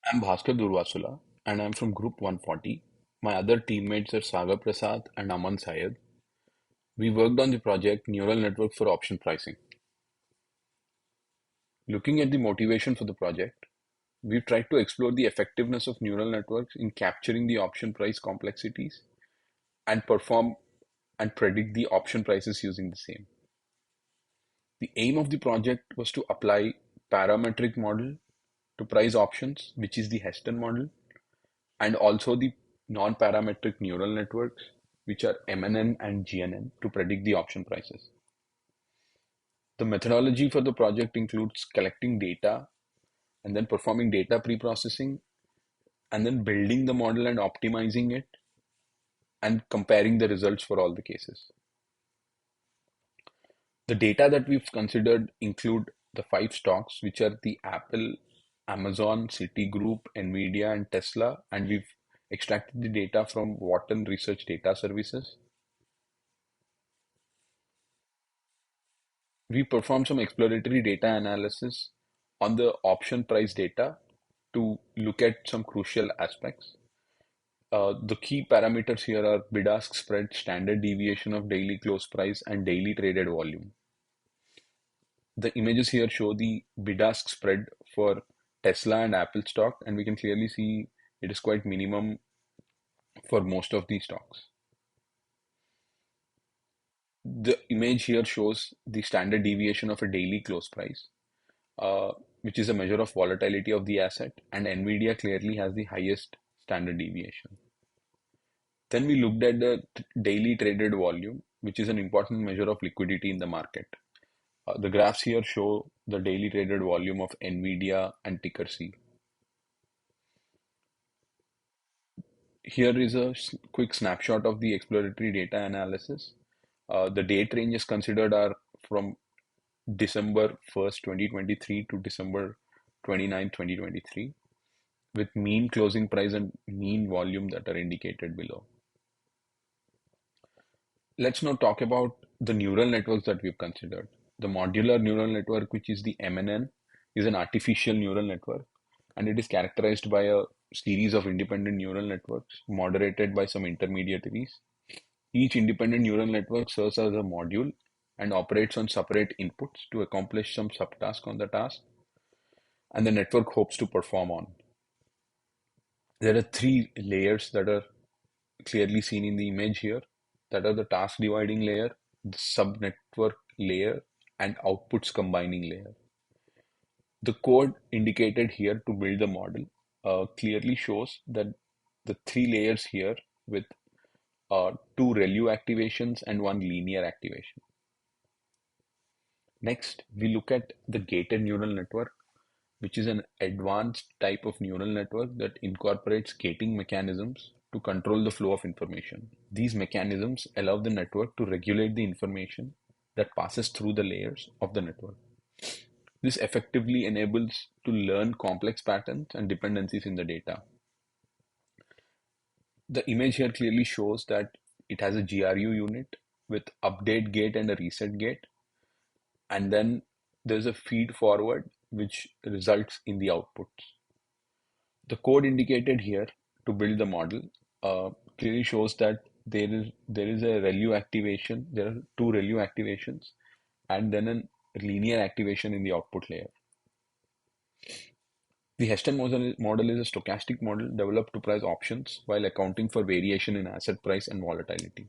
I'm Bhaskar Durvasula and I'm from Group 140. My other teammates are Sagar Prasad and Aman Syed. We worked on the project Neural Network for Option Pricing. Looking at the motivation for the project, we've tried to explore the effectiveness of neural networks in capturing the option price complexities and perform and predict the option prices using the same. The aim of the project was to apply parametric model to price options, which is the Heston model, and also the non-parametric neural networks, which are MNN and GNN, to predict the option prices. The methodology for the project includes collecting data and then performing data pre-processing and then building the model and optimizing it and comparing the results for all the cases. The data that we've considered include the five stocks, which are the Apple, Amazon, Citigroup, Nvidia, and Tesla, and we've extracted the data from Wharton Research Data Services. We performed some exploratory data analysis on the option price data to look at some crucial aspects. The key parameters here are bid-ask spread, standard deviation of daily close price, and daily traded volume. The images here show the bid-ask spread for Tesla and Apple stock, and we can clearly see it is quite minimum for most of these stocks. The image here shows the standard deviation of a daily close price, uh, which is a measure of volatility of the asset, and Nvidia clearly has the highest standard deviation. Then we looked at the daily traded volume, which is an important measure of liquidity in the market. The graphs here show the daily traded volume of Nvidia and ticker C. Here is a quick snapshot of the exploratory data analysis. The date ranges considered are from December 1st, 2023 to December 29th, 2023, with mean closing price and mean volume that are indicated below. Let's now talk about the neural networks that we've considered. The modular neural network, which is the MNN, is an artificial neural network, and it is characterized by a series of independent neural networks moderated by some intermediaries. Each independent neural network serves as a module and operates on separate inputs to accomplish some subtask on the task, and the network hopes to perform on. There are three layers that are clearly seen in the image here, that are the task dividing layer, the subnetwork layer, and outputs combining layer. The code indicated here to build the model clearly shows that the three layers here with two ReLU activations and one linear activation. Next, we look at the gated neural network, which is an advanced type of neural network that incorporates gating mechanisms to control the flow of information. These mechanisms allow the network to regulate the information that passes through the layers of the network. This effectively enables to learn complex patterns and dependencies in the data. The image here clearly shows that it has a GRU unit with update gate and a reset gate, and then there's a feed forward which results in the outputs. The code indicated here to build the model clearly shows that there is a ReLU activation. There are two ReLU activations, and then a linear activation in the output layer. The Heston model is a stochastic model developed to price options while accounting for variation in asset price and volatility.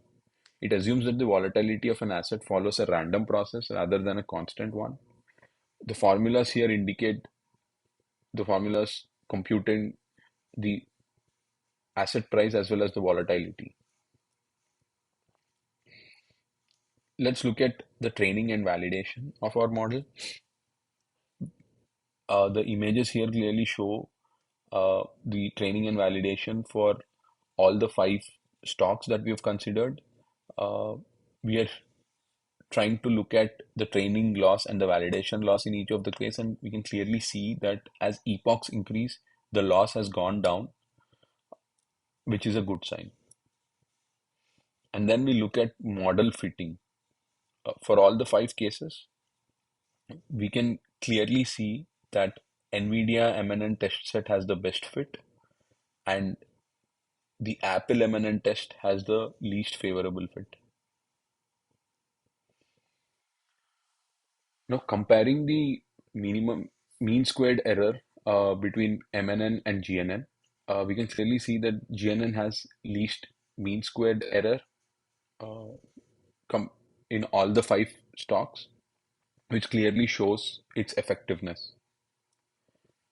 It assumes that the volatility of an asset follows a random process rather than a constant one. The formulas here indicate the formulas computing the asset price as well as the volatility. Let's look at the training and validation of our model. The images here clearly show the training and validation for all the five stocks that we have considered. We are trying to look at the training loss and the validation loss in each of the case, and we can clearly see that as epochs increase, the loss has gone down, which is a good sign. And then we look at model fitting. For all the five cases, we can clearly see that NVIDIA MNN test set has the best fit, and the Apple MNN test has the least favorable fit. Now, comparing the minimum mean squared error between MNN and GNN, we can clearly see that GNN has least mean squared error uh, com in all the five stocks, which clearly shows its effectiveness.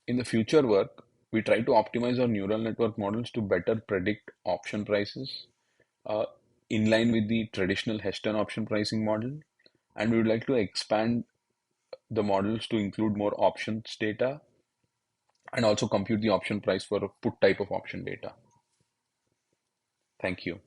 In the future work, we try to optimize our neural network models to better predict option prices uh, in line with the traditional Heston option pricing model. And we would like to expand the models to include more options data and also compute the option price for a put type of option data. Thank you.